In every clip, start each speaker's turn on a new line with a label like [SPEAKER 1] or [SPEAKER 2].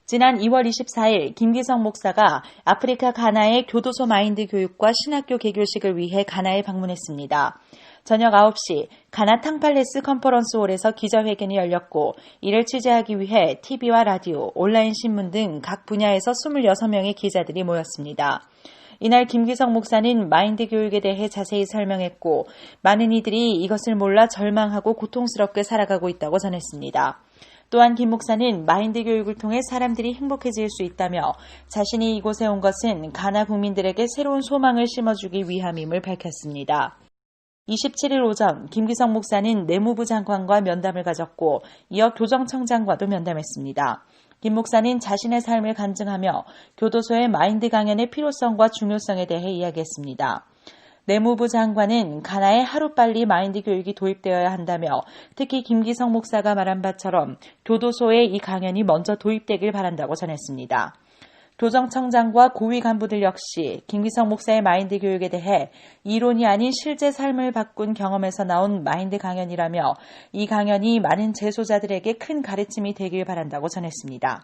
[SPEAKER 1] 지난 2월 24일 김기성 목사가 아프리카 가나의 교도소 마인드 교육과 신학교 개교식을 위해 가나에 방문했습니다. 저녁 9시 가나 탕팔레스 컨퍼런스홀에서 기자회견이 열렸고 이를 취재하기 위해 TV와 라디오, 온라인 신문 등 각 분야에서 26명의 기자들이 모였습니다. 이날 김기성 목사는 마인드 교육에 대해 자세히 설명했고 많은 이들이 이것을 몰라 절망하고 고통스럽게 살아가고 있다고 전했습니다. 또한 김 목사는 마인드 교육을 통해 사람들이 행복해질 수 있다며 자신이 이곳에 온 것은 가나 국민들에게 새로운 소망을 심어주기 위함임을 밝혔습니다. 27일 오전 김기성 목사는 내무부 장관과 면담을 가졌고 이어 교정청장과도 면담했습니다. 김 목사는 자신의 삶을 간증하며 교도소의 마인드 강연의 필요성과 중요성에 대해 이야기했습니다. 내무부 장관은 가나에 하루빨리 마인드 교육이 도입되어야 한다며 특히 김기성 목사가 말한 바처럼 교도소에 이 강연이 먼저 도입되길 바란다고 전했습니다. 교정청장과 고위 간부들 역시 김기성 목사의 마인드 교육에 대해 이론이 아닌 실제 삶을 바꾼 경험에서 나온 마인드 강연이라며 이 강연이 많은 재소자들에게 큰 가르침이 되길 바란다고 전했습니다.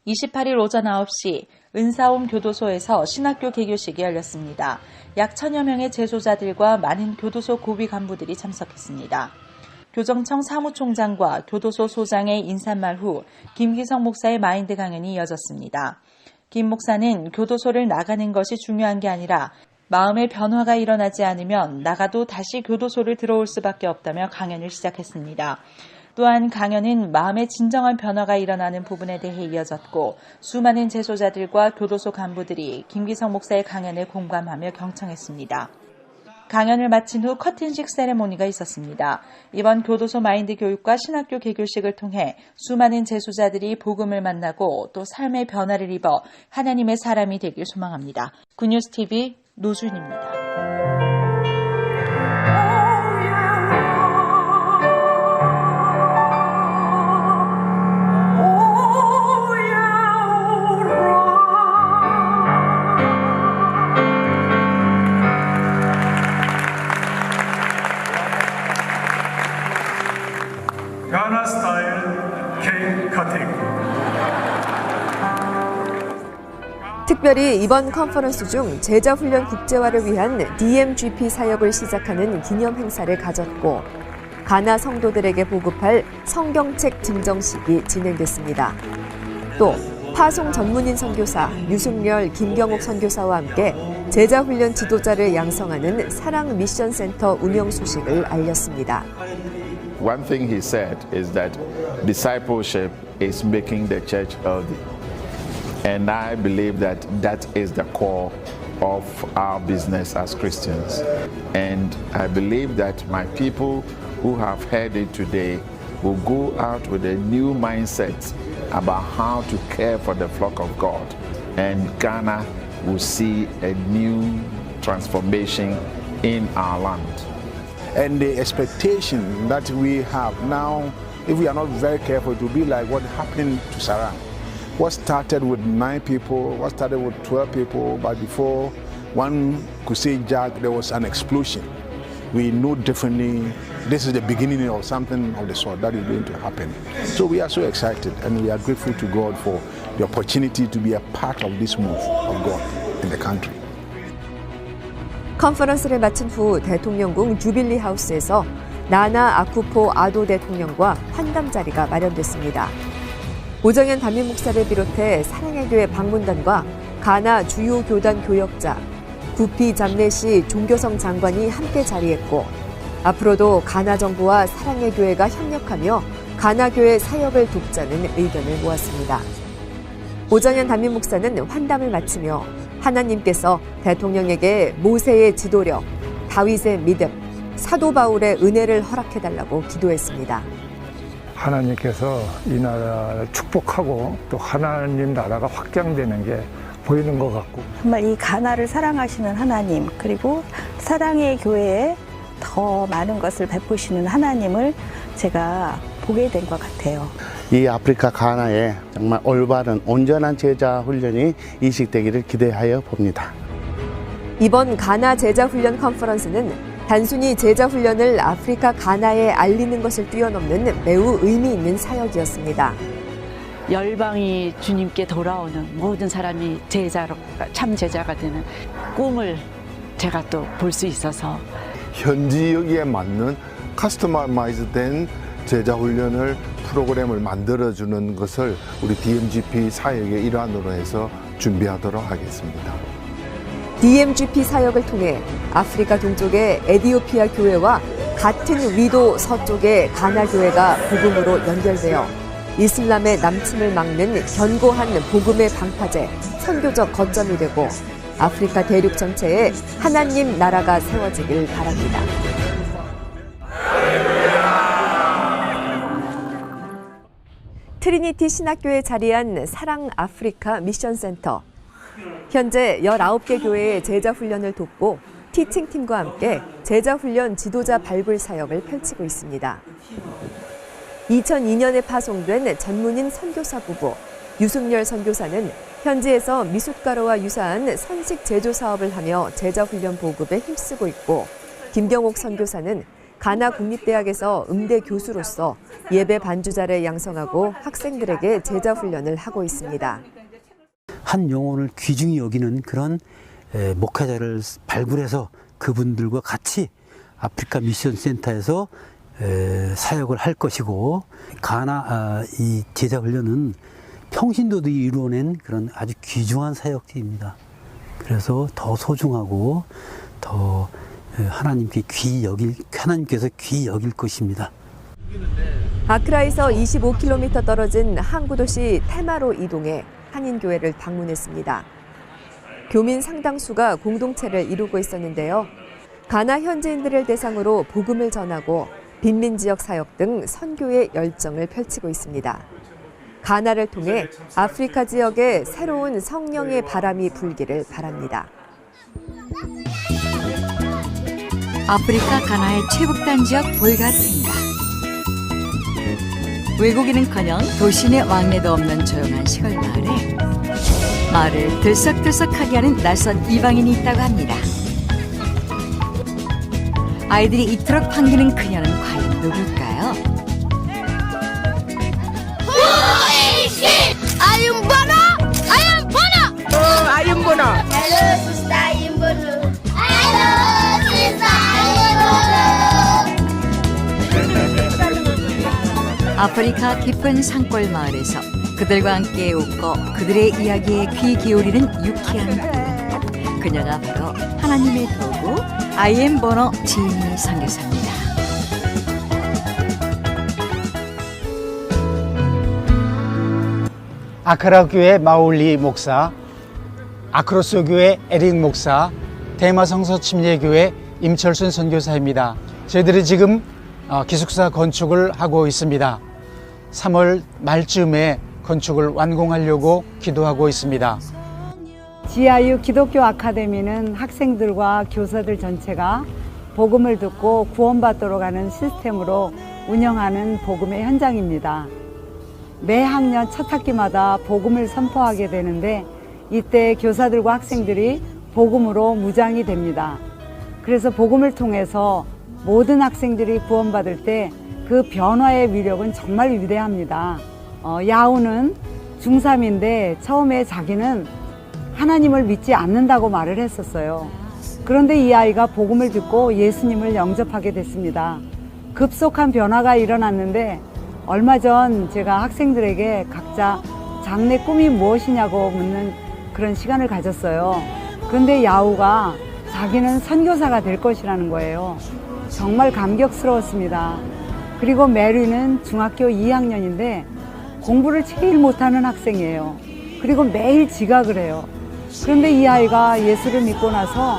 [SPEAKER 1] 28일 오전 9시 은사홈 교도소에서 신학교 개교식이 열렸습니다. 약 1000여 명의 재소자들과 많은 교도소 고위 간부들이 참석했습니다. 교정청 사무총장과 교도소 소장의 인사말 후 김기성 목사의 마인드 강연이 이어졌습니다. 김 목사는 교도소를 나가는 것이 중요한 게 아니라 마음의 변화가 일어나지 않으면 나가도 다시 교도소를 들어올 수밖에 없다며 강연을 시작했습니다. 또한 강연은 마음의 진정한 변화가 일어나는 부분에 대해 이어졌고 수많은 재소자들과 교도소 간부들이 김기성 목사의 강연에 공감하며 경청했습니다. 강연을 마친 후 커튼식 세레모니가 있었습니다. 이번 교도소 마인드 교육과 신학교 개교식을 통해 수많은 재소자들이 복음을 만나고 또 삶의 변화를 입어 하나님의 사람이 되길 소망합니다. 굿뉴스TV 노준입니다.
[SPEAKER 2] 가나 스타일 케이크 커팅.
[SPEAKER 3] 특별히 이번 컨퍼런스 중 제자훈련 국제화를 위한 DMGP 사역을 시작하는 기념 행사를 가졌고 가나 성도들에게 보급할 성경책 증정식이 진행됐습니다. 또 파송 전문인 선교사 유승열, 김경옥 선교사와 함께 제자훈련 지도자를 양성하는 사랑 미션 센터 운영 소식을 알렸습니다.
[SPEAKER 4] One thing he said is that discipleship is making the church healthy. And I believe that that is the core of our business as Christians. And I believe that my people who have heard it today will go out with a new mindset about how to care for the flock of God. And Ghana will see a new transformation in our land.
[SPEAKER 5] And the expectation that we have now, if we are not very careful, it will be like what happened to Sarah. What started with 9 people, what started with 12 people, but before one could say Jack, there was an explosion. We know differently. This is the beginning of something of the sort that is going to happen. So we are so excited and we are grateful to God for the opportunity to be a part of this move of God in the country.
[SPEAKER 3] 컨퍼런스를 마친 후 대통령궁 주빌리 하우스에서 나나 아쿠포 아도 대통령과 환담 자리가 마련됐습니다. 오정현 담임 목사를 비롯해 사랑의 교회 방문단과 가나 주요 교단 교역자, 구피 잠네시 종교성 장관이 함께 자리했고 앞으로도 가나 정부와 사랑의 교회가 협력하며 가나 교회 사역을 돕자는 의견을 모았습니다. 오정현 담임 목사는 환담을 마치며 하나님께서 대통령에게 모세의 지도력, 다윗의 믿음, 사도 바울의 은혜를 허락해달라고 기도했습니다.
[SPEAKER 6] 하나님께서 이 나라를 축복하고 또 하나님 나라가 확장되는 게 보이는 것 같고
[SPEAKER 7] 정말 이 가나를 사랑하시는 하나님 그리고 사랑의 교회에 더 많은 것을 베푸시는 하나님을 제가 보게 된 것 같아요.
[SPEAKER 8] 이 아프리카 가나에 정말 올바른 온전한 제자 훈련이 이식되기를 기대하여 봅니다.
[SPEAKER 3] 이번 가나 제자훈련 컨퍼런스는 단순히 제자훈련을 아프리카 가나에 알리는 것을 뛰어넘는 매우 의미 있는 사역이었습니다.
[SPEAKER 9] 열방이 주님께 돌아오는 모든 사람이 제자로 참 제자가 되는 꿈을 제가 또 볼 수 있어서
[SPEAKER 5] 현지역에 맞는 커스터마이즈된 제자 훈련을 프로그램을 만들어주는 것을 우리 DMGP 사역의 일환으로 해서 준비하도록 하겠습니다.
[SPEAKER 3] DMGP 사역을 통해 아프리카 동쪽의 에디오피아 교회와 같은 위도 서쪽의 가나 교회가 복음으로 연결되어 이슬람의 남침을 막는 견고한 복음의 방파제, 선교적 거점이 되고 아프리카 대륙 전체에 하나님 나라가 세워지길 바랍니다. 트리니티 신학교에 자리한 사랑 아프리카 미션센터. 현재 19개 교회의 제자훈련을 돕고 티칭팀과 함께 제자훈련 지도자 발굴 사역을 펼치고 있습니다. 2002년에 파송된 전문인 선교사 부부 유승열 선교사는 현지에서 미숫가루와 유사한 선식 제조 사업을 하며 제자훈련 보급에 힘쓰고 있고, 김경옥 선교사는 가나 국립대학에서 음대 교수로서 예배 반주자를 양성하고 학생들에게 제자훈련을 하고 있습니다.
[SPEAKER 10] 한 영혼을 귀중히 여기는 그런 목회자를 발굴해서 그분들과 같이 아프리카 미션 센터에서 사역을 할 것이고, 가나 이 제자 훈련은 평신도들이 이루어낸 그런 아주 귀중한 사역입니다. 그래서 더 소중하고 더 하나님께서 귀히 여길 것입니다.
[SPEAKER 3] 아크라에서 25km 떨어진 항구 도시 테마로 이동해 한인교회를 방문했습니다. 교민 상당수가 공동체를 이루고 있었는데요. 가나 현지인들을 대상으로 복음을 전하고 빈민 지역 사역 등 선교의 열정을 펼치고 있습니다. 가나를 통해 아프리카 지역에 새로운 성령의 바람이 불기를 바랍니다.
[SPEAKER 11] 아프리카 가나의 최북단 지역 볼가스입니다. 외국인은커녕 도심의 왕래도 없는 조용한 시골 마을에 마을을 들썩들썩하게 하는 낯선 이방인이 있다고 합니다. 아이들이 이토록 반기는 그녀는 과연 누굴까요? 아프리카 깊은 산골 마을에서 그들과 함께 웃고 그들의 이야기에 귀 기울이는 유쾌한 그녀. 그녀가 바로 하나님의 도구 I.M. 보너 지니 선교사입니다.
[SPEAKER 12] 아크라 교회 마울리 목사, 아크로스 교회 에릭 목사, 대마 성서 침례교회 임철순 선교사입니다. 저희들이 지금 기숙사 건축을 하고 있습니다. 3월 말쯤에 건축을 완공하려고 기도하고 있습니다.
[SPEAKER 13] GIU 기독교 아카데미는 학생들과 교사들 전체가 복음을 듣고 구원받도록 하는 시스템으로 운영하는 복음의 현장입니다. 매 학년 첫 학기마다 복음을 선포하게 되는데 이때 교사들과 학생들이 복음으로 무장이 됩니다. 그래서 복음을 통해서 모든 학생들이 구원받을 때 그 변화의 위력은 정말 위대합니다. 야우는 중3인데 처음에 자기는 하나님을 믿지 않는다고 말을 했었어요. 그런데 이 아이가 복음을 듣고 예수님을 영접하게 됐습니다. 급속한 변화가 일어났는데 얼마 전 제가 학생들에게 각자 장래 꿈이 무엇이냐고 묻는 그런 시간을 가졌어요. 그런데 야우가 자기는 선교사가 될 것이라는 거예요. 정말 감격스러웠습니다. 그리고 메리는 중학교 2학년인데 공부를 제일 못하는 학생이에요. 그리고 매일 지각을 해요. 그런데 이 아이가 예수를 믿고 나서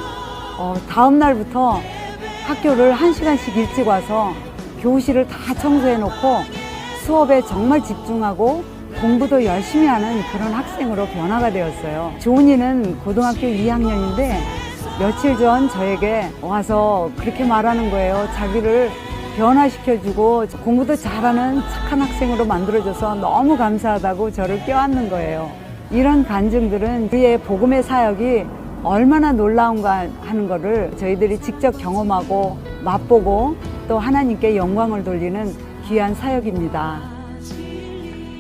[SPEAKER 13] 다음 날부터 학교를 1시간씩 일찍 와서 교실을 다 청소해 놓고 수업에 정말 집중하고 공부도 열심히 하는 그런 학생으로 변화가 되었어요. 조은이는 고등학교 2학년인데 며칠 전 저에게 와서 그렇게 말하는 거예요. 자기를 변화시켜주고 공부도 잘하는 착한 학생으로 만들어줘서 너무 감사하다고 저를 껴안는 거예요. 이런 간증들은 그의 복음의 사역이 얼마나 놀라운가 하는 거를 저희들이 직접 경험하고 맛보고 또 하나님께 영광을 돌리는 귀한 사역입니다.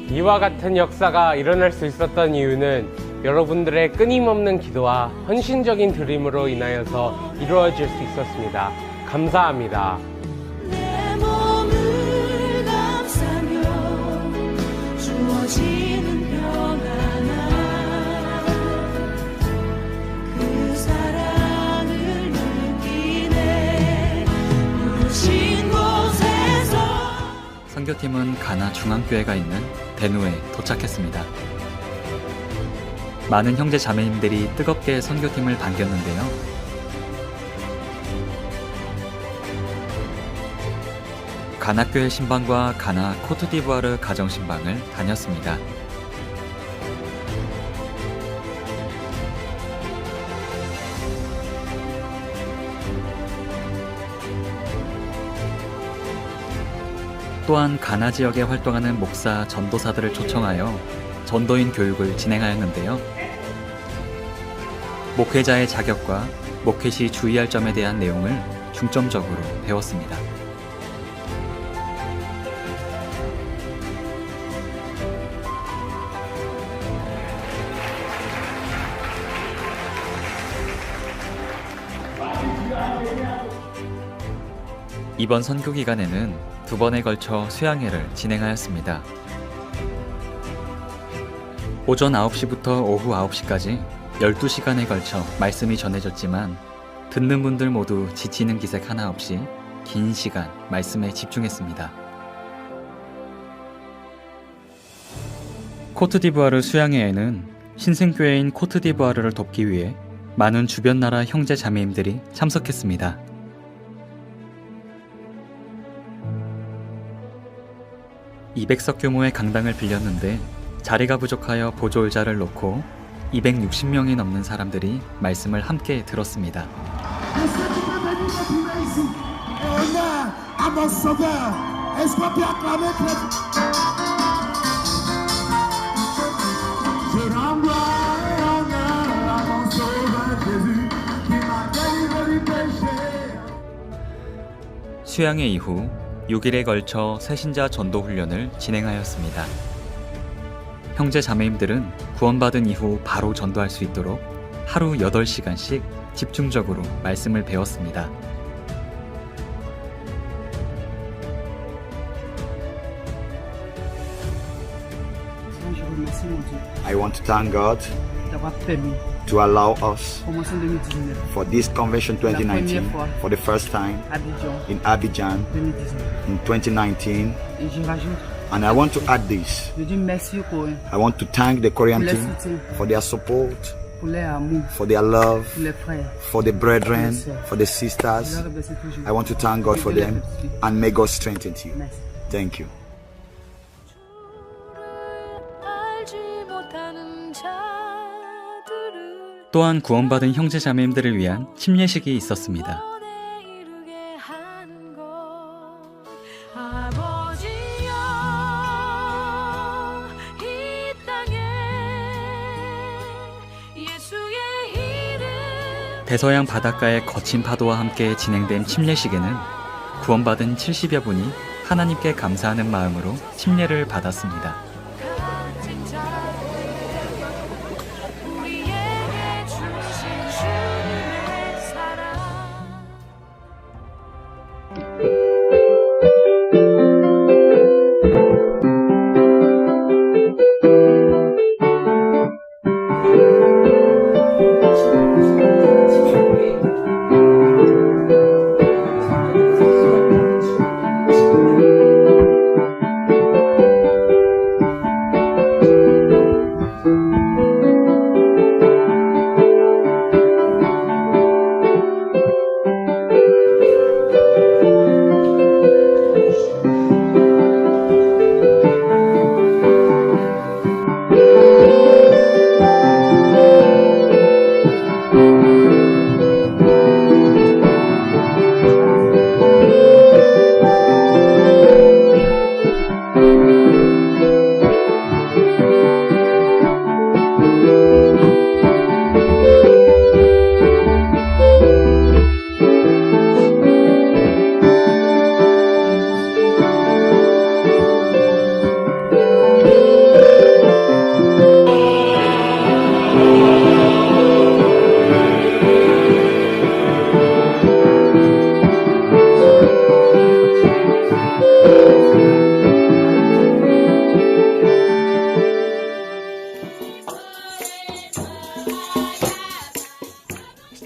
[SPEAKER 14] 이와 같은 역사가 일어날 수 있었던 이유는 여러분들의 끊임없는 기도와 헌신적인 드림으로 인하여서 이루어질 수 있었습니다. 감사합니다.
[SPEAKER 15] 내 몸을 감싸며 주어지는 평안함 그 사랑을 느끼네 부르신 곳에서
[SPEAKER 16] 선교팀은 가나 중앙교회가 있는 대누에 도착했습니다. 많은 형제 자매님들이 뜨겁게 선교팀을 반겼는데요. 가나교회 신방과 가나 코트디부아르 가정신방을 다녔습니다. 또한 가나 지역에 활동하는 목사, 전도사들을 초청하여 전도인 교육을 진행하였는데요. 목회자의 자격과 목회 시 주의할 점에 대한 내용을 중점적으로 배웠습니다. 이번 선교 기간에는 2번에 걸쳐 수양회를 진행하였습니다. 오전 9시부터 오후 9시까지 12시간에 걸쳐 말씀이 전해졌지만 듣는 분들 모두 지치는 기색 하나 없이 긴 시간 말씀에 집중했습니다. 코트디부아르 수양회에는 신생교회인 코트디부아르를 돕기 위해 많은 주변 나라 형제 자매님들이 참석했습니다. 200석 규모의 강당을 빌렸는데 자리가 부족하여 보조의자를 놓고 260명이 넘는 사람들이 말씀을 함께 들었습니다. 수양회 이후 6일에 걸쳐 새신자 전도 훈련을 진행하였습니다. 형제 자매님들은 구원받은 이후 바로 전도할 수 있도록 하루 8시간씩 집중적으로 말씀을 배웠습니다.
[SPEAKER 17] I want to thank God to allow us for this convention 2019 for the first time in Abidjan in 2019. And I want to add this. I want to thank the Korean team for their support, for their love, for the brethren, for the sisters. I want to thank God for them and may God strengthen you. Thank you.
[SPEAKER 16] 또한 구원받은 형제 자매님들을 위한 침례식이 있었습니다. 대서양 바닷가의 거친 파도와 함께 진행된 침례식에는 구원받은 70여 분이 하나님께 감사하는 마음으로 침례를 받았습니다.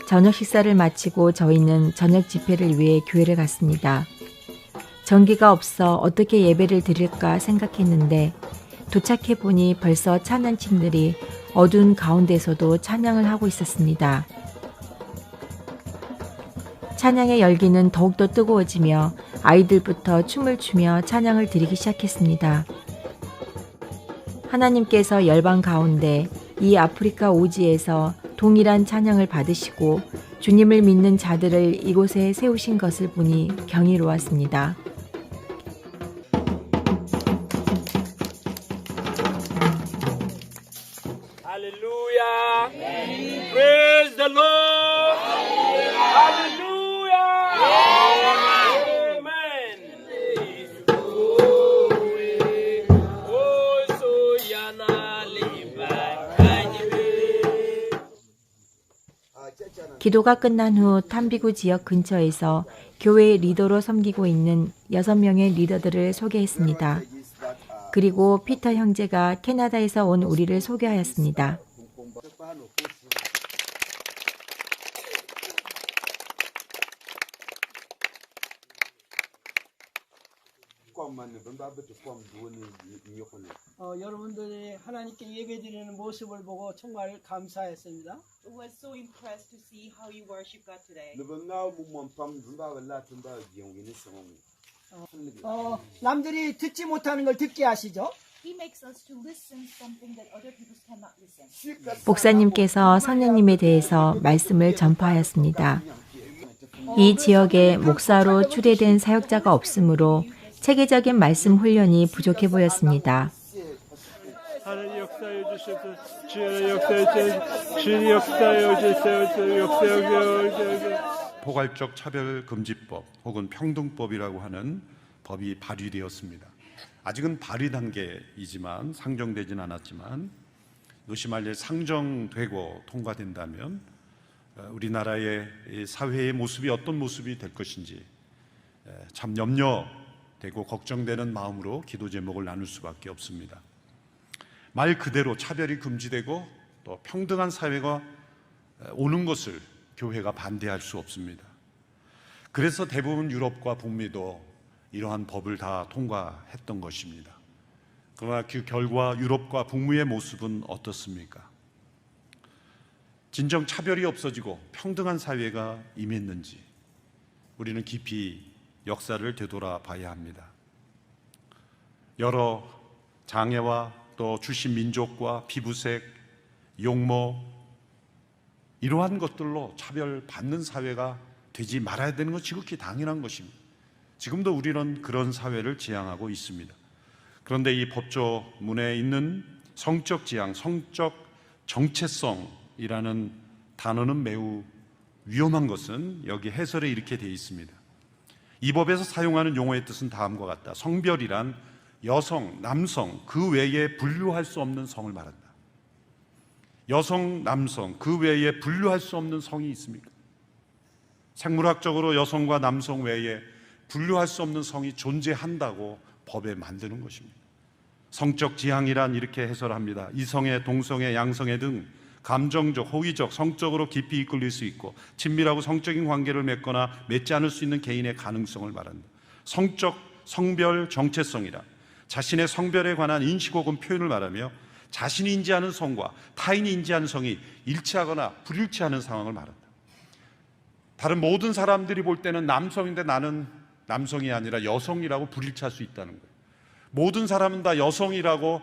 [SPEAKER 18] 저녁 식사를 마치고 저희는 저녁 집회를 위해 교회를 갔습니다. 전기가 없어 어떻게 예배를 드릴까 생각했는데 도착해 보니 벌써 찬양팀들이 어두운 가운데서도 찬양을 하고 있었습니다. 찬양의 열기는 더욱더 뜨거워지며 아이들부터 춤을 추며 찬양을 드리기 시작했습니다. 하나님께서 열방 가운데 이 아프리카 오지에서 동일한 찬양을 받으시고 주님을 믿는 자들을 이곳에 세우신 것을 보니 경이로웠습니다.
[SPEAKER 15] Hallelujah. Praise the Lord. Hallelujah. Amen. Oh, so yana liba.
[SPEAKER 18] 기도가 끝난 후 탐비구 지역 근처에서 교회의 리더로 섬기고 있는 6명의 리더들을 소개했습니다. 그리고 피터 형제가 캐나다에서 온 우리를 소개하였습니다.
[SPEAKER 19] 여러분들이 하나님께 예배드리는 모습을 보고 정말 감사했습니다.
[SPEAKER 20] Was so impressed to see how you worship God today.
[SPEAKER 19] 남들이 듣지 못하는 걸 듣게 하시죠.
[SPEAKER 20] He makes us to listen something that other people cannot listen.
[SPEAKER 18] 목사님께서 성령님에 대해서 말씀을 전파하였습니다. 이 지역에 목사로 추대된 사역자가 없으므로 체계적인 말씀 훈련이 부족해 보였습니다.
[SPEAKER 2] 하나님 역사해 주셔서 주여 역사해 주세요.
[SPEAKER 21] 포괄적 차별금지법 혹은 평등법이라고 하는 법이 발의되었습니다. 아직은 발의 단계이지만 상정되진 않았지만 이것이 만약 상정되고 통과된다면 우리나라의 사회의 모습이 어떤 모습이 될 것인지 참 염려되고 걱정되는 마음으로 기도 제목을 나눌 수밖에 없습니다. 말 그대로 차별이 금지되고 또 평등한 사회가 오는 것을 교회가 반대할 수 없습니다. 그래서 대부분 유럽과 북미도 이러한 법을 다 통과했던 것입니다. 그러나 그 결과 유럽과 북미의 모습은 어떻습니까? 진정 차별이 없어지고 평등한 사회가 임했는지 우리는 깊이 역사를 되돌아봐야 합니다. 여러 장애와 또 주신 민족과 피부색, 용모 이러한 것들로 차별받는 사회가 되지 말아야 되는 건 지극히 당연한 것입니다. 지금도 우리는 그런 사회를 지향하고 있습니다. 그런데 이 법조문에 있는 성적 지향, 성적 정체성이라는 단어는 매우 위험한 것은 여기 해설에 이렇게 되어 있습니다. 이 법에서 사용하는 용어의 뜻은 다음과 같다. 성별이란 여성, 남성 그 외에 분류할 수 없는 성을 말한다. 여성, 남성 그 외에 분류할 수 없는 성이 있습니까? 생물학적으로 여성과 남성 외에 분류할 수 없는 성이 존재한다고 법에 만드는 것입니다. 성적 지향이란 이렇게 해설합니다. 이성애, 동성애, 양성애 등 감정적, 호기적, 성적으로 깊이 이끌릴 수 있고 친밀하고 성적인 관계를 맺거나 맺지 않을 수 있는 개인의 가능성을 말한다. 성적, 성별 정체성이란 자신의 성별에 관한 인식 혹은 표현을 말하며 자신이 인지하는 성과 타인이 인지하는 성이 일치하거나 불일치하는 상황을 말한다. 다른 모든 사람들이 볼 때는 남성인데 나는 남성이 아니라 여성이라고 불일치할 수 있다는 거예요. 모든 사람은 다 여성이라고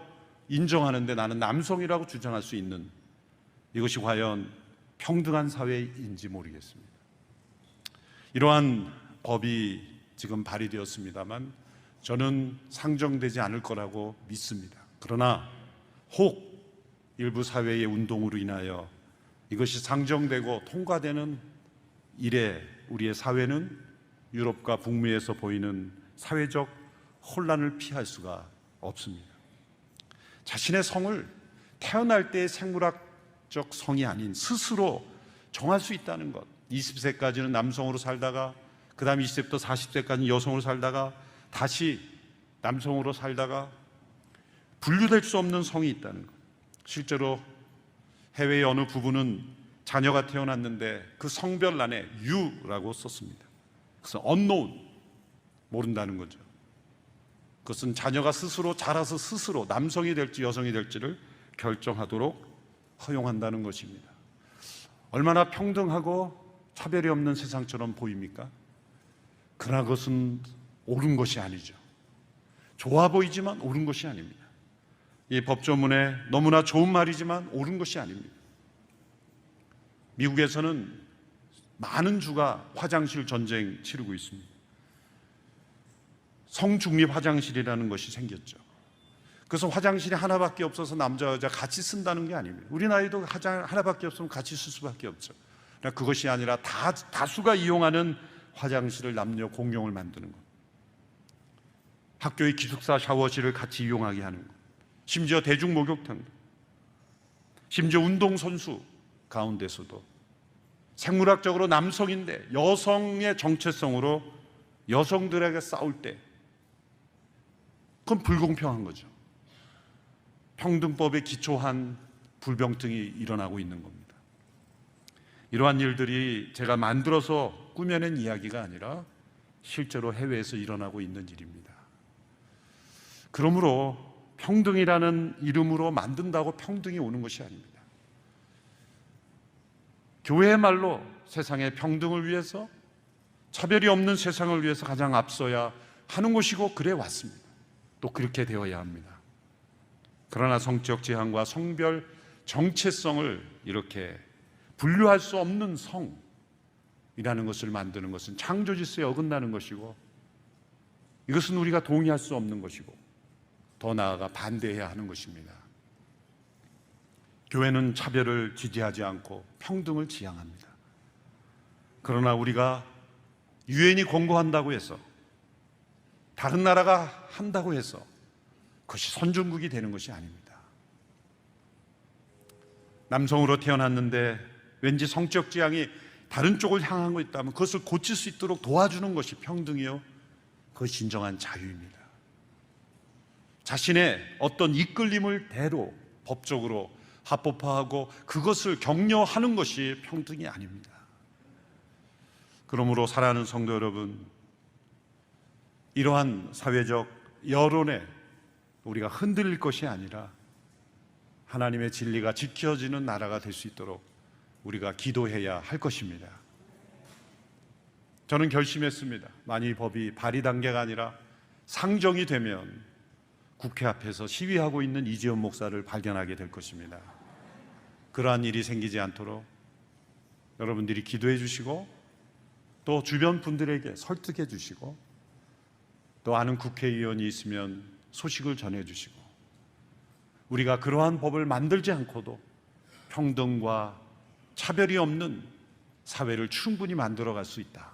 [SPEAKER 21] 인정하는데 나는 남성이라고 주장할 수 있는 이것이 과연 평등한 사회인지 모르겠습니다. 이러한 법이 지금 발의되었습니다만 저는 상정되지 않을 거라고 믿습니다. 그러나 혹 일부 사회의 운동으로 인하여 이것이 상정되고 통과되는 이래 우리의 사회는 유럽과 북미에서 보이는 사회적 혼란을 피할 수가 없습니다. 자신의 성을 태어날 때의 생물학적 성이 아닌 스스로 정할 수 있다는 것. 20세까지는 남성으로 살다가 그 다음 20세부터 40세까지는 여성으로 살다가 다시 남성으로 살다가 분류될 수 없는 성이 있다는 것. 실제로 해외의 어느 부부는 자녀가 태어났는데 그 성별란에 U라고 썼습니다. 그래서 unknown, 모른다는 거죠. 그것은 자녀가 스스로 자라서 스스로 남성이 될지 여성이 될지를 결정하도록 허용한다는 것입니다. 얼마나 평등하고 차별이 없는 세상처럼 보입니까? 그러나 그것은 옳은 것이 아니죠. 좋아 보이지만 옳은 것이 아닙니다. 이 법조문에 너무나 좋은 말이지만 옳은 것이 아닙니다. 미국에서는 많은 주가 화장실 전쟁 치르고 있습니다. 성중립 화장실이라는 것이 생겼죠. 그래서 화장실이 하나밖에 없어서 남자 여자 같이 쓴다는 게 아닙니다. 우리 나이도 하나밖에 없으면 같이 쓸 수밖에 없죠. 그러나 그것이 아니라 다수가 이용하는 화장실을 남녀 공용을 만드는 것, 학교의 기숙사 샤워실을 같이 이용하게 하는 것, 심지어 대중 목욕탕도, 심지어 운동선수 가운데서도 생물학적으로 남성인데 여성의 정체성으로 여성들에게 싸울 때 그건 불공평한 거죠. 평등법에 기초한 불평등이 일어나고 있는 겁니다. 이러한 일들이 제가 만들어서 꾸며낸 이야기가 아니라 실제로 해외에서 일어나고 있는 일입니다. 그러므로 평등이라는 이름으로 만든다고 평등이 오는 것이 아닙니다. 교회의 말로 세상의 평등을 위해서, 차별이 없는 세상을 위해서 가장 앞서야 하는 것이고 그래 왔습니다. 또 그렇게 되어야 합니다. 그러나 성적 지향과 성별 정체성을 이렇게 분류할 수 없는 성이라는 것을 만드는 것은 창조 질서에 어긋나는 것이고, 이것은 우리가 동의할 수 없는 것이고 더 나아가 반대해야 하는 것입니다. 교회는 차별을 지지하지 않고 평등을 지향합니다. 그러나 우리가 유엔이 권고한다고 해서, 다른 나라가 한다고 해서 그것이 선진국이 되는 것이 아닙니다. 남성으로 태어났는데 왠지 성적 지향이 다른 쪽을 향한 거 있다면 그것을 고칠 수 있도록 도와주는 것이 평등이요, 그것이 진정한 자유입니다. 자신의 어떤 이끌림을 대로 법적으로 합법화하고 그것을 격려하는 것이 평등이 아닙니다. 그러므로 사랑하는 성도 여러분, 이러한 사회적 여론에 우리가 흔들릴 것이 아니라 하나님의 진리가 지켜지는 나라가 될 수 있도록 우리가 기도해야 할 것입니다. 저는 결심했습니다. 만일 이 법이 발의 단계가 아니라 상정이 되면 국회 앞에서 시위하고 있는 이지연 목사를 발견하게 될 것입니다. 그러한 일이 생기지 않도록 여러분들이 기도해 주시고, 또 주변 분들에게 설득해 주시고, 또 아는 국회의원이 있으면 소식을 전해 주시고, 우리가 그러한 법을 만들지 않고도 평등과 차별이 없는 사회를 충분히 만들어갈 수 있다.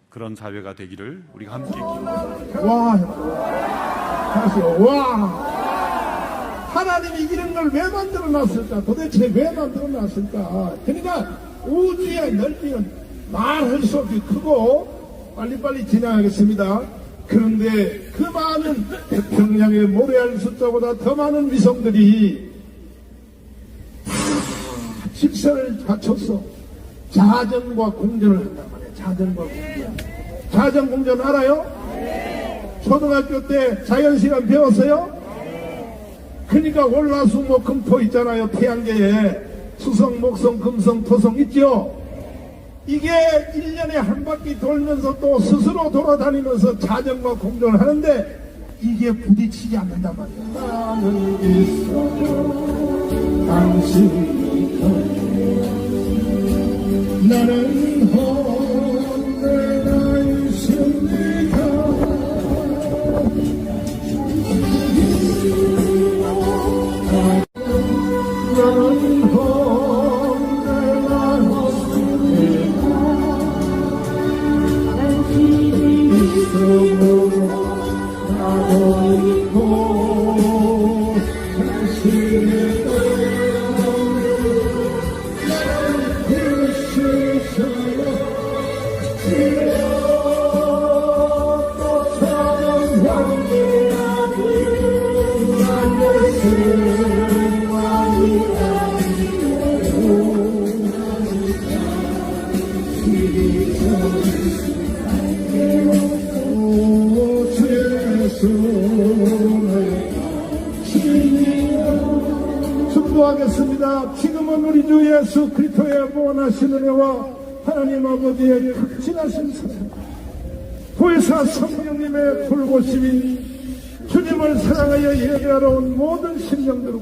[SPEAKER 21] 그런 사회가 되기를 우리가 함께 기도합니다.
[SPEAKER 1] 와! 하나님이 이런 걸 왜 만들어 놨을까? 도대체 왜 만들어 놨을까? 그러니까 우주의 넓이는 말할 수 없이 크고, 빨리빨리 진행하겠습니다. 그런데 그 많은 태평양의 모래알 숫자보다 더 많은 위성들이 다 질서를 갖춰서 자전과 공전을 한단 말이에요. 자전과 공전. 자전 공전 알아요? 초등학교 때 자연시간 배웠어요? 그러니까 월화수목금토 있잖아요. 태양계에 수성, 목성, 금성, 토성 있죠? 이게 1년에 한 바퀴 돌면서 또 스스로 돌아다니면서 자전과 공존을 하는데 이게 부딪히지 않는단 말이에요. 나는 있어도 당신이 나는 언제나 있습니다. 나는 선포하겠습니다. 지금은 우리 주 예수 그리스도의 무한하신 은혜와 하나님 아버지의 극진하신 사랑, 보혜사 성령님의 불보심이 주님을 사랑하여 예배하러 온 모든 심령들과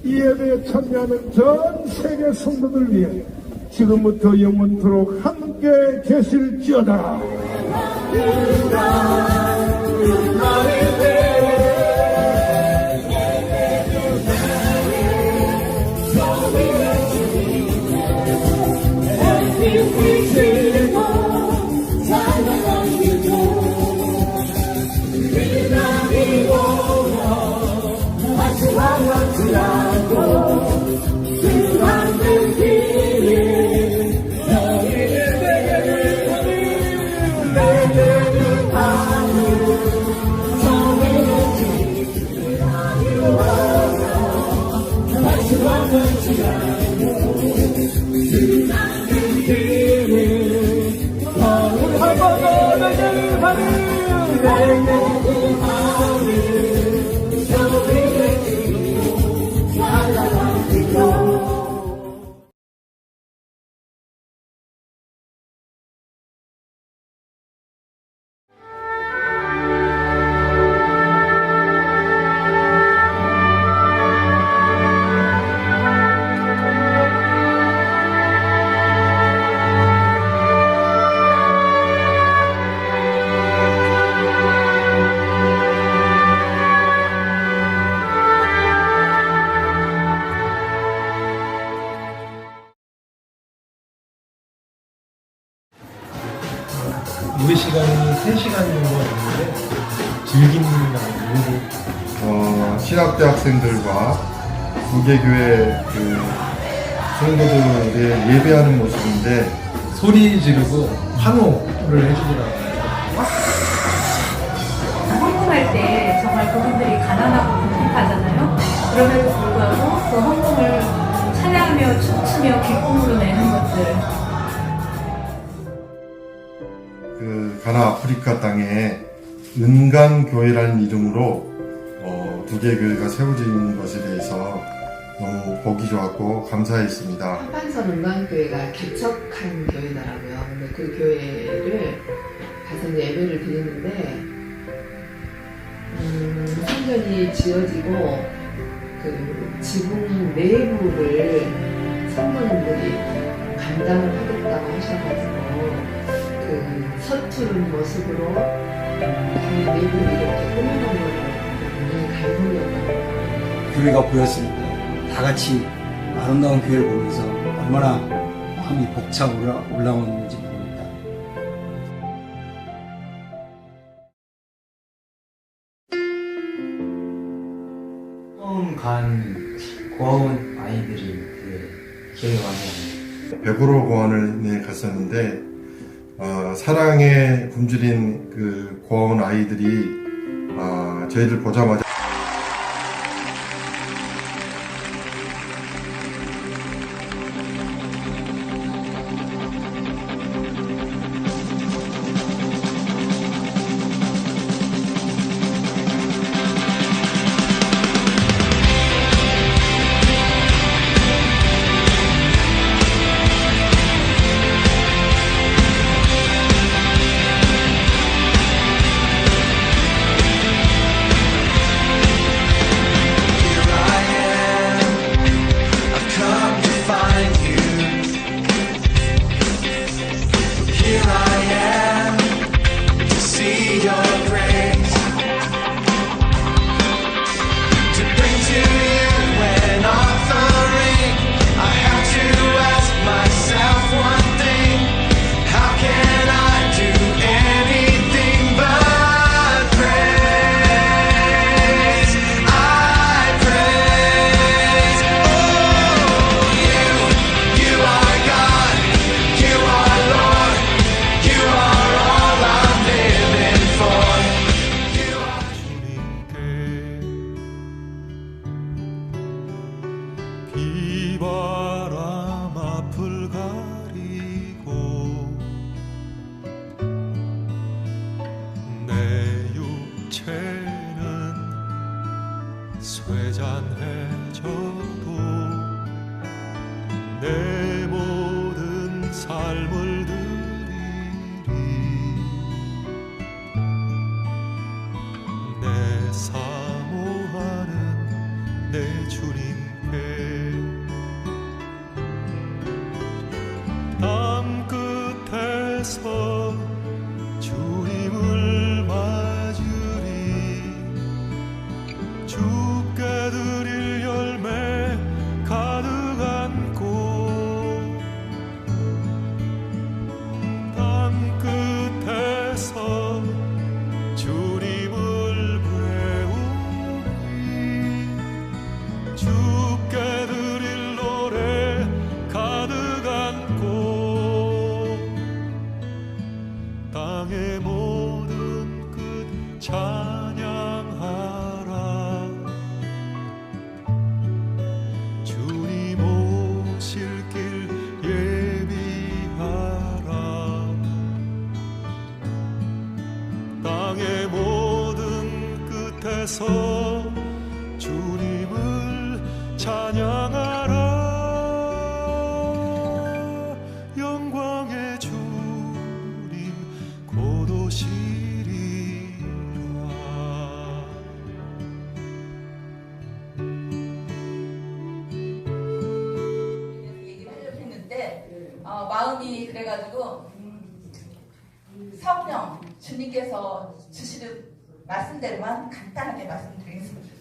[SPEAKER 1] 이 예배에 참여하는 전 세계 성도들 위해 지금부터 영원토록 함께 계실지어다.
[SPEAKER 4] 예배 시간이 3시간 정도 있는데 즐기는 날
[SPEAKER 22] 신학대 학생들과 무개교회 성도들의 예배하는 모습인데
[SPEAKER 4] 소리 지르고 환호를 해주더라고요.
[SPEAKER 23] 헌금할 때 정말 그분들이 가난하고 궁핍하잖아요. 그럼에도 불구하고 그 헌금을 찬양하며 춤추며 기쁨으로 내는 것들.
[SPEAKER 22] 가나 아프리카 땅에 은강교회라는 이름으로 두 개의 교회가 세워진 것에 대해서 너무 보기 좋았고 감사했습니다.
[SPEAKER 24] 한판선 은강교회가 개척한 교회더라고요. 근데 그 교회를 가서 예배를 드리는데 성전이 지어지고 그 지붕 내부를 성도님들이 감당을 하겠다고 하셔가지고 그 서투른 모습으로 내부를 이렇게 꾸며놓은 거를 보니 감동이었거든요.
[SPEAKER 25] 교회가 보였을 때 다 같이 아름다운 교회를 보면서 얼마나 마음이 벅차 올라오는지 모릅니다.
[SPEAKER 26] 처음 간 고아원 아이들이 기억에 많이 납니다.
[SPEAKER 22] 베브로 고아원에 갔었는데 사랑에 굶주린 그 고아원 아이들이 저희를 보자마자
[SPEAKER 5] 주께 드릴 노래 가득 안고 땅의 모든 끝 찬양하라. 주님 오실 길 예비하라. 땅의 모든 끝에서 주님을 찬양하라. 영광의 주님 곧 오시리라.
[SPEAKER 6] 얘기를 하려고 했는데 마음이 그래가지고 성령 주님께서 주시는 말씀대로만 간단하게 말씀드리겠습니다.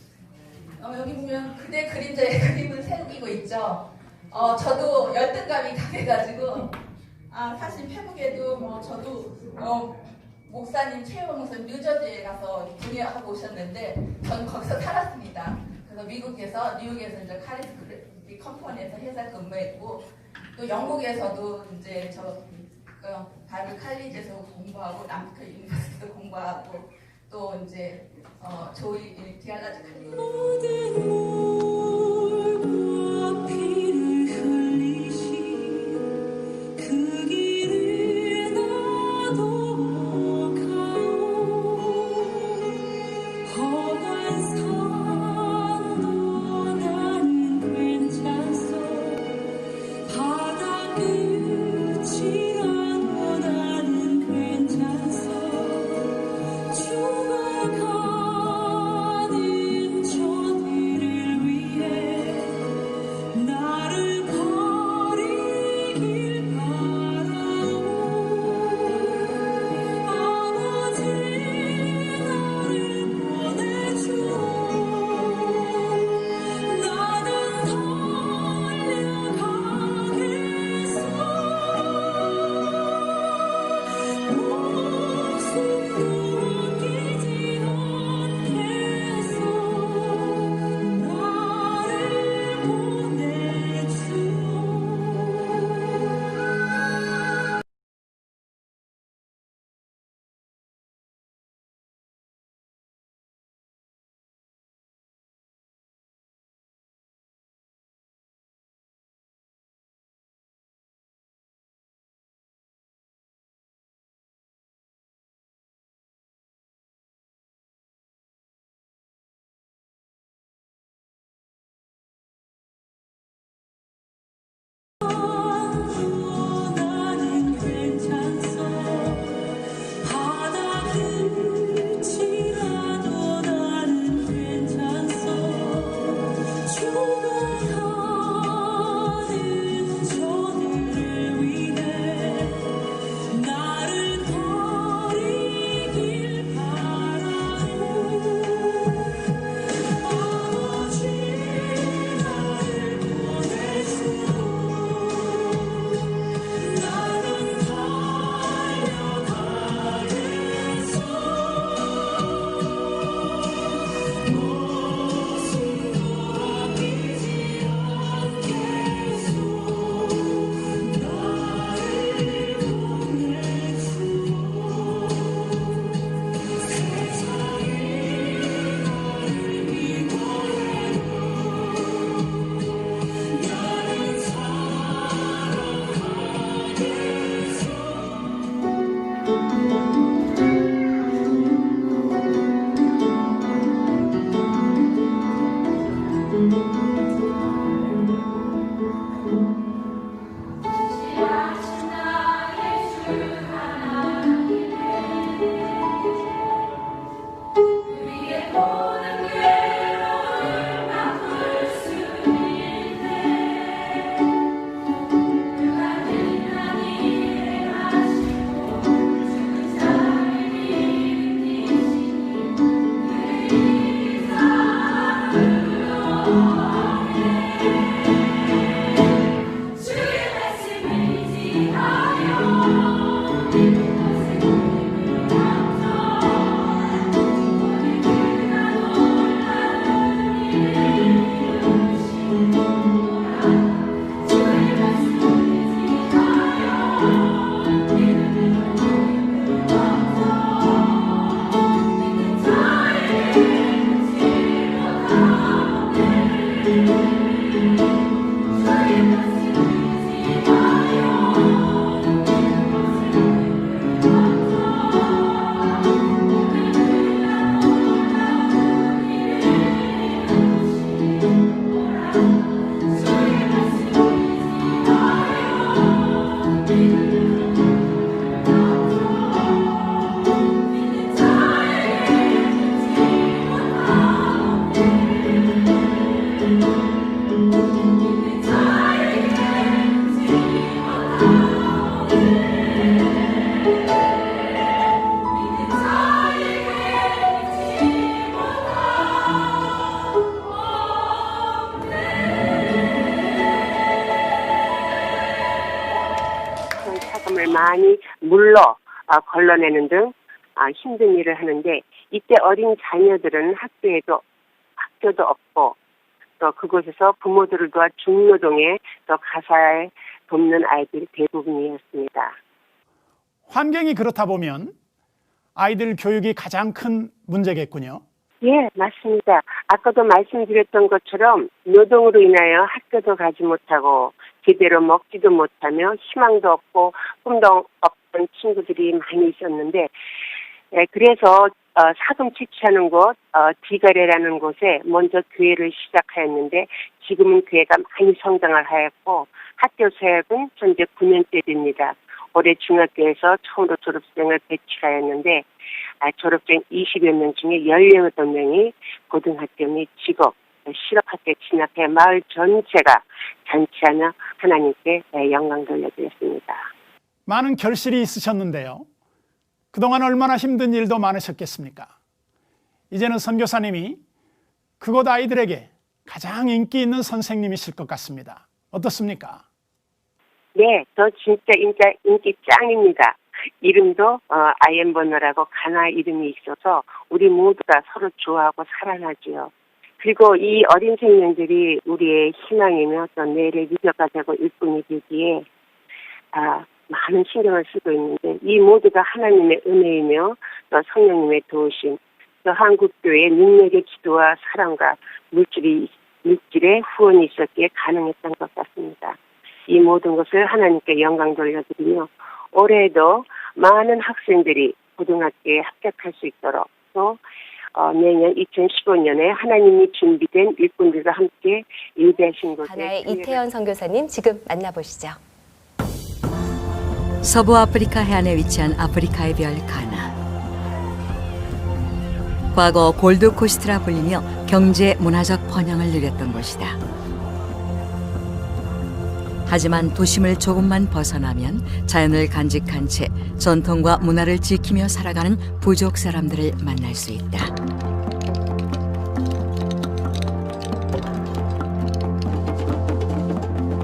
[SPEAKER 6] 여기 보면 그대 그림자의 그림을 새기고 있죠. 저도 열등감이 강해가지고 사실 페북에도 저도 목사님 최영 목사님 뉴저지에 가서 공연하고 오셨는데 전 거기서 살았습니다. 그래서 미국에서 뉴욕에서 이제 카리스 컴퍼니에서 회사 근무했고 또 영국에서도 이제 바이블 칼리지에서 공부하고 남부터 유니버시티도 공부하고 또 이제 조이 디알라지
[SPEAKER 23] 죽어가는 저들을 위해
[SPEAKER 3] 많이 물러 걸러내는 등 힘든 일을 하는데 이때 어린 자녀들은 학교도 없고 또 그곳에서 부모들을 도와 중노동에 또 가사에 돕는 아이들이 대부분이었습니다.
[SPEAKER 7] 환경이 그렇다 보면 아이들 교육이 가장 큰 문제겠군요.
[SPEAKER 3] 예, 맞습니다. 아까도 말씀드렸던 것처럼 노동으로 인하여 학교도 가지 못하고 제대로 먹지도 못하며 희망도 없고 꿈도 없던 친구들이 많이 있었는데 그래서 사금 채취하는 곳 디가레라는 곳에 먼저 교회를 시작하였는데 지금은 교회가 많이 성장을 하였고 학교 사역은 현재 9년째 됩니다. 올해 중학교에서 처음으로 졸업생을 배출하였는데 졸업생 20여 명 중에 18명이 고등학교 및 직업, 실업학교에 진학해 마을 전체가 잔치하며 하나님께 영광 돌려드렸습니다.
[SPEAKER 7] 많은 결실이 있으셨는데요. 그동안 얼마나 힘든 일도 많으셨겠습니까? 이제는 선교사님이 그곳 아이들에게 가장 인기 있는 선생님이실 것 같습니다. 어떻습니까?
[SPEAKER 3] 네, 저 진짜 인기 짱입니다. 이름도 아이엠버너라고 가나 이름이 있어서 우리 모두가 서로 좋아하고 사랑하지요. 그리고 이 어린 생명들이 우리의 희망이며 또 내일의 미래가 되고 일꾼이 되기에 많은 신경을 쓰고 있는데 이 모두가 하나님의 은혜이며 또 성령님의 도우심, 또 한국교회의 능력의 기도와 사랑과 물질의 후원이 있었기에 가능했던 것 같습니다. 이 모든 것을 하나님께 영광 돌려드리며 올해도 많은 학생들이 고등학교에 합격할 수 있도록 또 내년 2015년에 하나님이 준비된 일꾼들과 함께 예배하신 곳에
[SPEAKER 8] 가나의 이태현 선교사님 지금 만나보시죠.
[SPEAKER 9] 서부 아프리카 해안에 위치한 아프리카의 별 가나. 과거 골드코스트라 불리며 경제 문화적 번영을 누렸던 곳이다. 하지만 도심을 조금만 벗어나면 자연을 간직한 채 전통과 문화를 지키며 살아가는 부족 사람들을 만날 수 있다.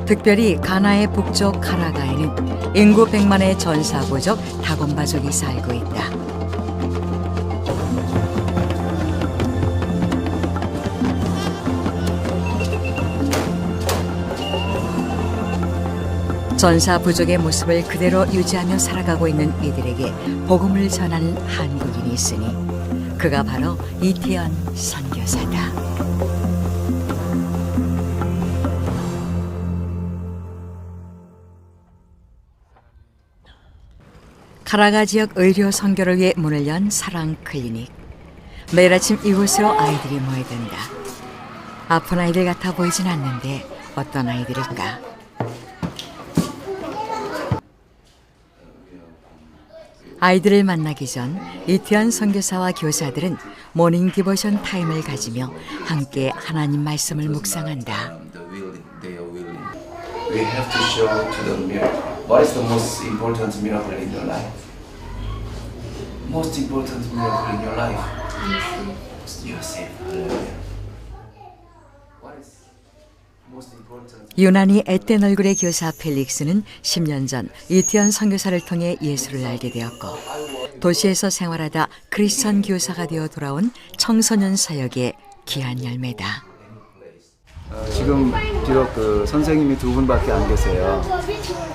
[SPEAKER 9] 특별히 가나의 북쪽 카라가에는 인구 100만의 전사부족 다곤바족이 살고 있다. 전사 부족의 모습을 그대로 유지하며 살아가고 있는 이들에게 복음을 전하는 한국인이 있으니 그가 바로 이태현 선교사다. 카라가 지역 의료 선교를 위해 문을 연 사랑 클리닉. 매일 아침 이곳으로 아이들이 모여든다. 아픈 아이들 같아 보이진 않는데 어떤 아이들일까? 아이들을 만나기 전 이태현 선교사와 교사들은 모닝 디보션 타임을 가지며 함께 하나님 말씀을 묵상한다.
[SPEAKER 4] We have to show to the mirror what is the most important miracle in your life. Most important miracle in your life. You are saved. Hallelujah. What is most important?
[SPEAKER 9] 유난히 앳된 얼굴의 교사 펠릭스는 10년 전 이태현 선교사를 통해 예수를 알게 되었고 도시에서 생활하다 크리스천 교사가 되어 돌아온 청소년 사역의 귀한 열매다.
[SPEAKER 10] 지금 비록 그 선생님이 두 분밖에 안 계세요.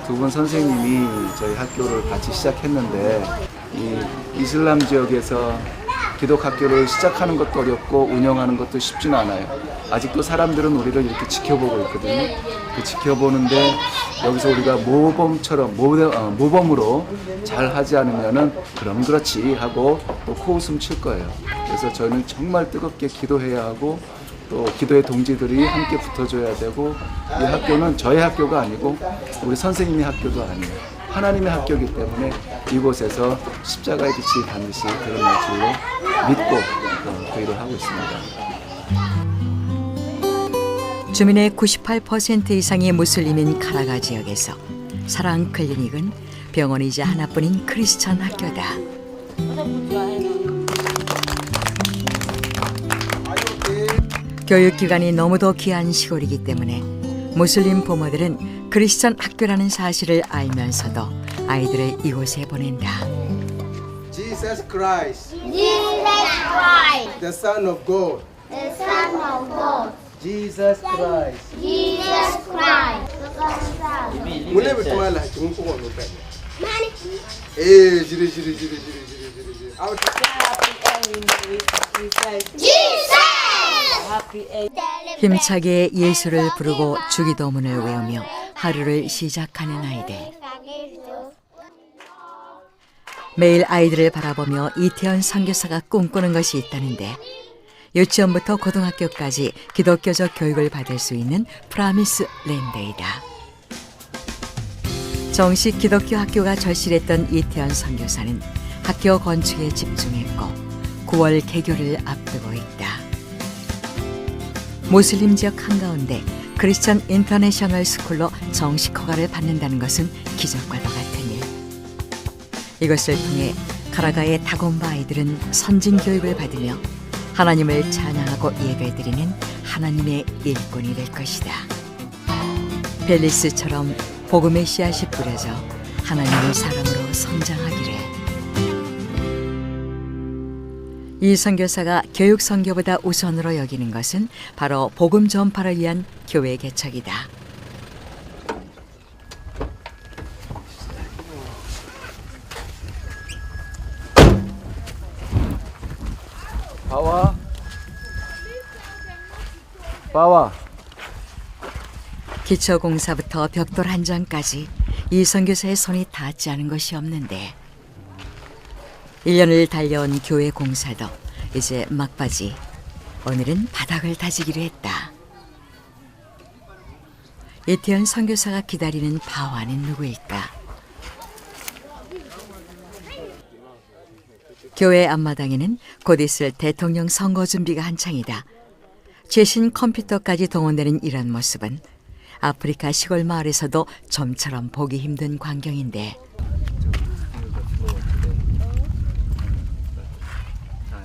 [SPEAKER 10] 두 분 선생님이 저희 학교를 같이 시작했는데 이 이슬람 지역에서 기독학교를 시작하는 것도 어렵고 운영하는 것도 쉽지는 않아요. 아직도 사람들은 우리를 이렇게 지켜보고 있거든요. 그 지켜보는데 여기서 우리가 모범으로 잘 하지 않으면은 그럼 그렇지 하고 또 코웃음 칠 거예요. 그래서 저희는 정말 뜨겁게 기도해야 하고 또 기도의 동지들이 함께 붙어줘야 되고 이 학교는 저희 학교가 아니고 우리 선생님의 학교도 아니에요. 하나님의 학교이기 때문에 이곳에서 십자가의 빛이 반드시 드러날 줄로 믿고 그 일을 하고 있습니다.
[SPEAKER 9] 주민의 98% 이상이 무슬림인 카라가 지역에서 사랑 클리닉은 병원이자 하나뿐인 크리스천 학교다. 교육기관이 너무도 귀한 시골이기 때문에 무슬림 부모들은 크리스천 학교라는 사실을 알면서도 아이들을 이곳에 보낸다.
[SPEAKER 11] Jesus Christ,
[SPEAKER 12] Jesus Christ,
[SPEAKER 11] the Son of God.
[SPEAKER 12] the Son of God.
[SPEAKER 11] Jesus Christ.
[SPEAKER 12] Jesus Christ.
[SPEAKER 11] Mune betumala kimkuko nope. Eh, jiri.
[SPEAKER 9] 힘차게 예수를 부르고 주기도문을 외우며 하루를 시작하는 아이들. 매일 아이들을 바라보며 이태원 선교사가 꿈꾸는 것이 있다는데 유치원부터 고등학교까지 기독교적 교육을 받을 수 있는 프라미스 랜드이다. 정식 기독교 학교가 절실했던 이태원 선교사는 학교 건축에 집중했고 9월 개교를 앞두고 있다. 무슬림 지역 한가운데 크리스천 인터내셔널 스쿨로 정식 허가를 받는다는 것은 기적과도 같은 일. 이것을 통해 카라가의 다곤바 아이들은 선진 교육을 받으며 하나님을 찬양하고 예배드리는 하나님의 일꾼이 될 것이다. 벨리스처럼 복음의 씨앗이 뿌려져 하나님의 사람으로 성장하기를. 이 선교사가 교육 선교보다 우선으로 여기는 것은 바로 복음 전파를 위한 교회 개척이다.
[SPEAKER 10] 바와.
[SPEAKER 9] 기초공사부터 벽돌 한 장까지 이 선교사의 손이 닿지 않은 것이 없는데 1년을 달려온 교회 공사도 이제 막바지. 오늘은 바닥을 다지기로 했다. 이태원 선교사가 기다리는 바와는 누구일까? 교회 앞마당에는 곧 있을 대통령 선거 준비가 한창이다. 최신 컴퓨터까지 동원되는 이런 모습은 아프리카 시골 마을에서도 좀처럼 보기 힘든 광경인데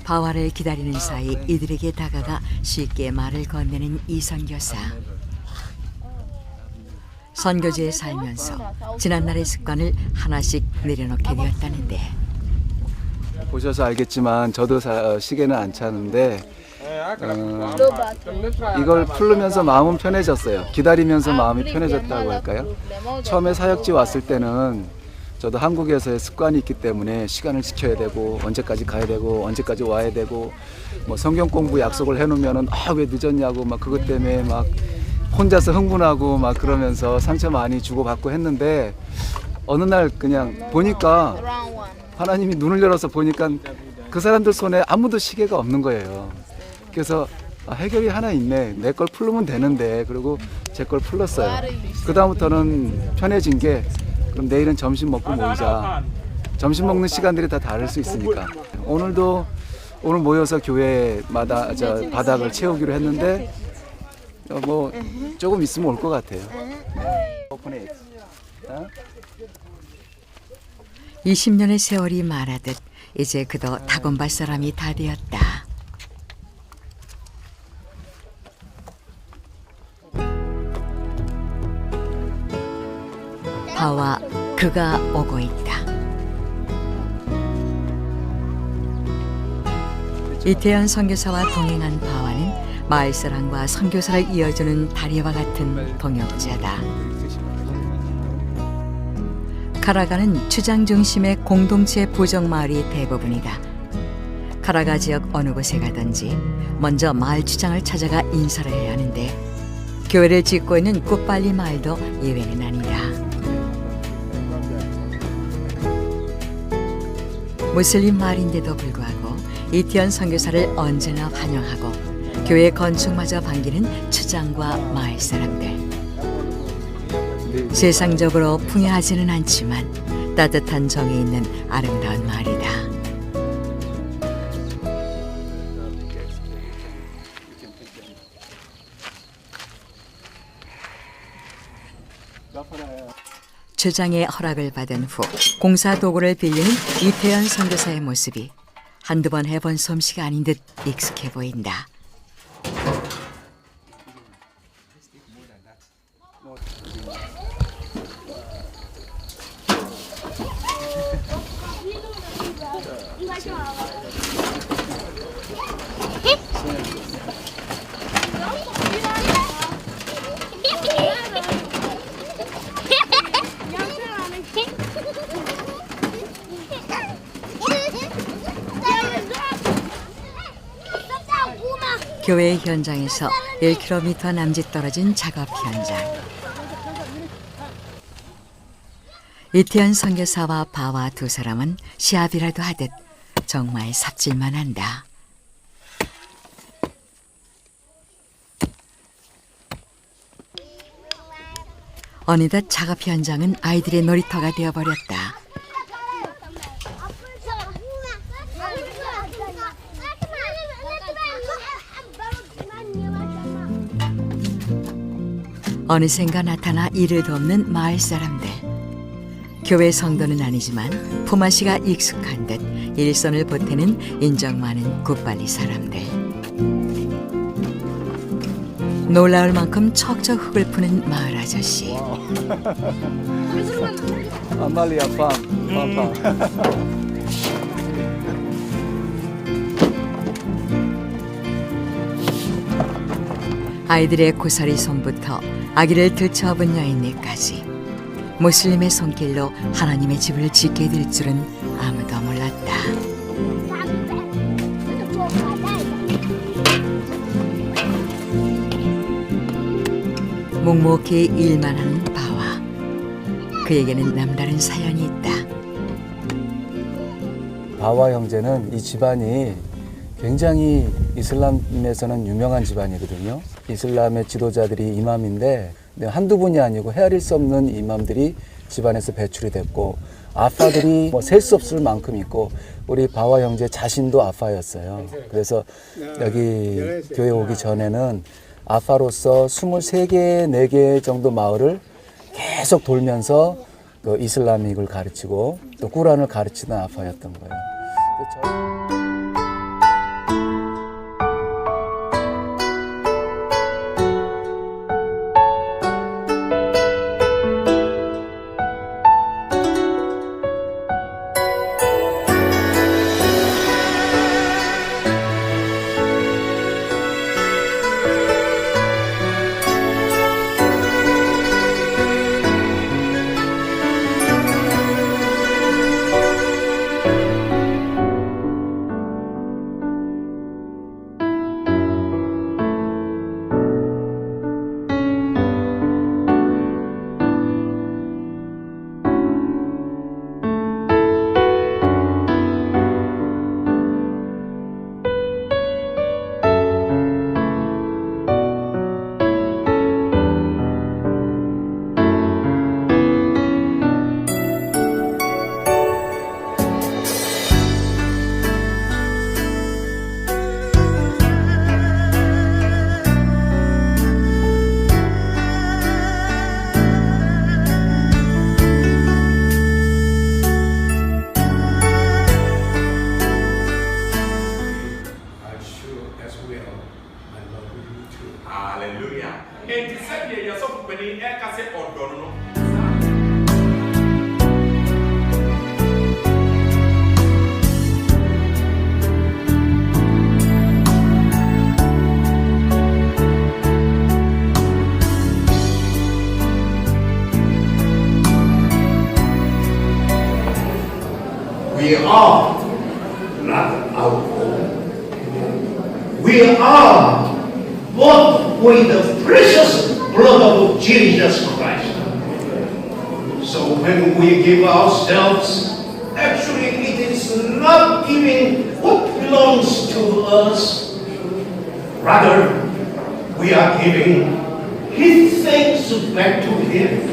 [SPEAKER 9] 바와를 기다리는 사이 이들에게 다가가 쉽게 말을 건네는 이 선교사. 선교지에 살면서 지난날의 습관을 하나씩 내려놓게 되었다는데
[SPEAKER 10] 보셔서 알겠지만 저도 시계는 안 차는데 이걸 풀르면서 마음은 편해졌어요. 기다리면서 마음이 편해졌다고 할까요? 처음에 사역지 왔을 때는 저도 한국에서의 습관이 있기 때문에 시간을 지켜야 되고 언제까지 가야 되고 언제까지 와야 되고 뭐 성경 공부 약속을 해놓으면은 왜 늦었냐고 막 그것 때문에 막 혼자서 흥분하고 막 그러면서 상처 많이 주고받고 했는데 어느 날 그냥 보니까 하나님이 눈을 열어서 보니까 그 사람들 손에 아무도 시계가 없는 거예요. 그래서 해결이 하나 있네. 내 걸 풀르면 되는데. 그리고 제 걸 풀렀어요. 그 다음부터는 편해진 게 그럼 내일은 점심 먹고 모이자. 점심 먹는 시간들이 다 다를 수 있으니까. 오늘 모여서 교회마다 바닥을 채우기로 했는데 뭐 조금 있으면 올 것 같아요.
[SPEAKER 9] 20년의 세월이 말하듯 이제 그도 다곤발 사람이 다 되었다. 바와 그가 오고 있다. 이태원 선교사와 동행한 바와는 마을 사람과 선교사를 이어주는 다리와 같은 동역자다. 카라가는 추장 중심의 공동체 부족 마을이 대부분이다. 카라가 지역 어느 곳에 가든지 먼저 마을 추장을 찾아가 인사를 해야 하는데 교회를 짓고 있는 꽃발리 마을도 예외는 아니다. 무슬림 마을인데도 불구하고 이태원 선교사를 언제나 환영하고 교회 건축마저 반기는 추장과 마을 사람들. 세상적으로 풍요하지는 않지만 따뜻한 정이 있는 아름다운 마을이다. 추장의 허락을 받은 후 공사 도구를 빌리는 이태원 선교사의 모습이 한두 번 해본 솜씨가 아닌 듯 익숙해 보인다. 교회 현장에서 1km 남짓 떨어진 작업 현장. 이태현 선교사와 바와 두 사람은 시합이라도 하듯 정말 삽질만 한다. 어느덧 작업 현장은 아이들의 놀이터가 되어버렸다. 어느샌가 나타나 이를 돕는 마을 사람들. 교회 성도는 아니지만 품앗이가 익숙한 듯 일손을 보태는 인정 많은 굿발리 사람들. 놀라울 만큼 척척 흙을 푸는 마을 아저씨.
[SPEAKER 10] 아말리아 팜.
[SPEAKER 9] 아이들의 고사리 손부터 아기를 들쳐업은 여인네까지 무슬림의 손길로 하나님의 집을 짓게 될 줄은 아무도 몰랐다. 묵묵히 일만 하는 바와 그에게는 남다른 사연이 있다.
[SPEAKER 10] 바와 형제는 이 집안이 굉장히 이슬람에서는 유명한 집안이거든요. 이슬람의 지도자들이 이맘인데 한두 분이 아니고 헤아릴 수 없는 이맘들이 집안에서 배출이 됐고 아파들이 셀 수 없을 만큼 있고 우리 바와 형제 자신도 아파였어요. 그래서 여기 교회 오기 전에는 아파로서 23개, 4개 정도 마을을 계속 돌면서 그 이슬람익을 가르치고 또 꾸란을 가르치는 아파였던 거예요.
[SPEAKER 13] We are not our own. We are bought with the precious blood of Jesus Christ. So when we give ourselves, actually it is not giving what belongs to us. Rather, we are giving His things back to Him.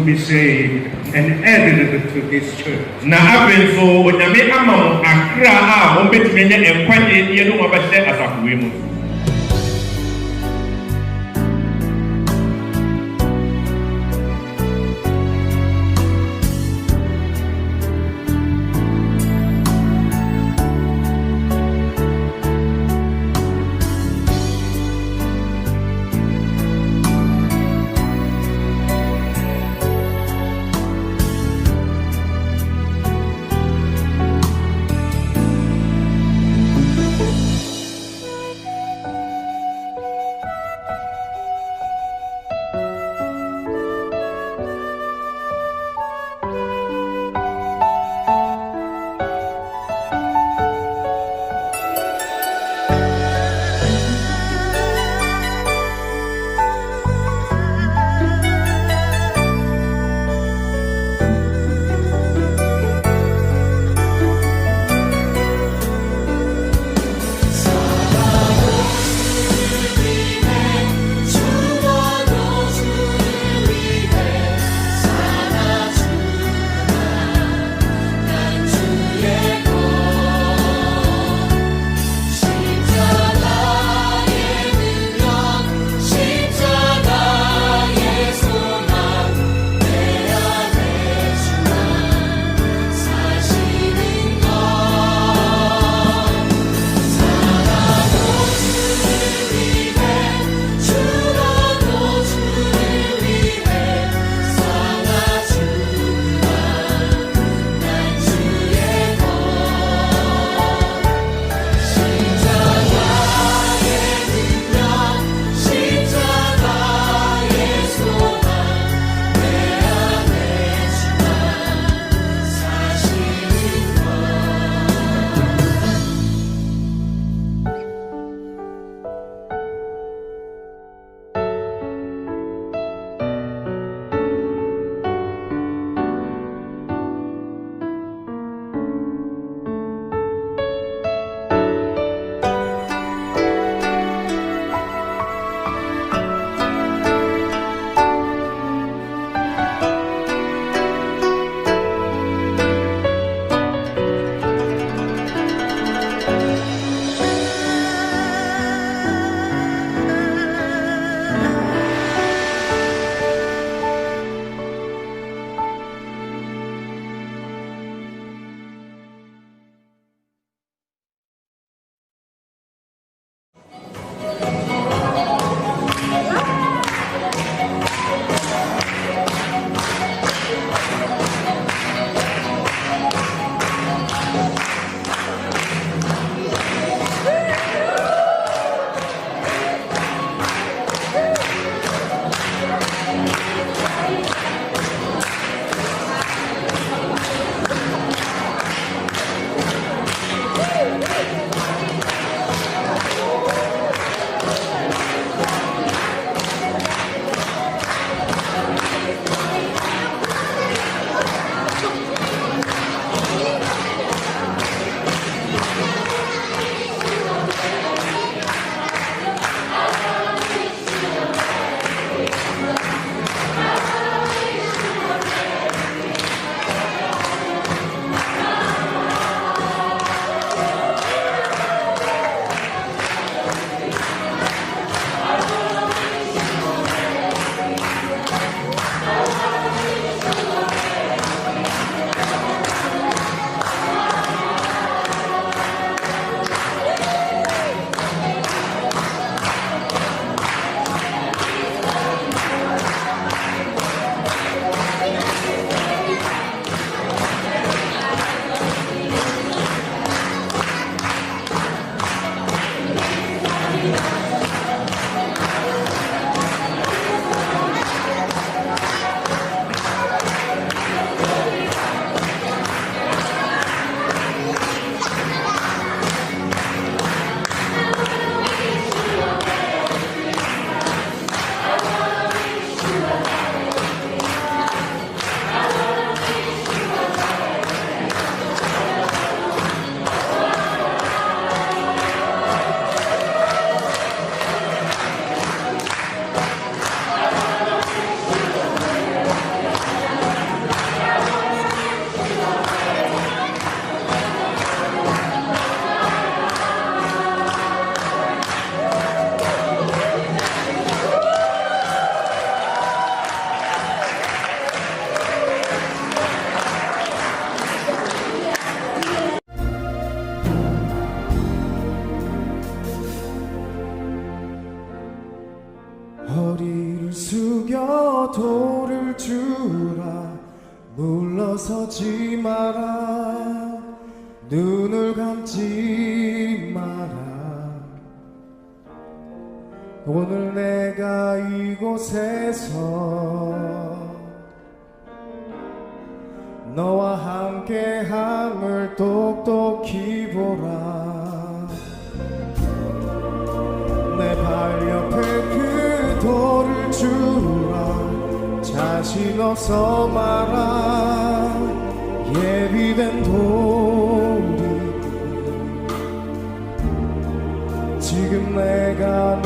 [SPEAKER 1] to be saved and added to this church. Na afei nso onyame ama mo akra a wɔmbɛtumi anya nkwagye deɛ no wɔbɛhyɛ asafoe mu.
[SPEAKER 14] 돌을 주라 물러서지 마라 눈을 감지 마라 오늘 내가 이곳에서 너와 함께함을 똑똑히 보라 내 발 옆에 그 돌을 주라 자신 없어 마라 예비된 돌이 지금 내가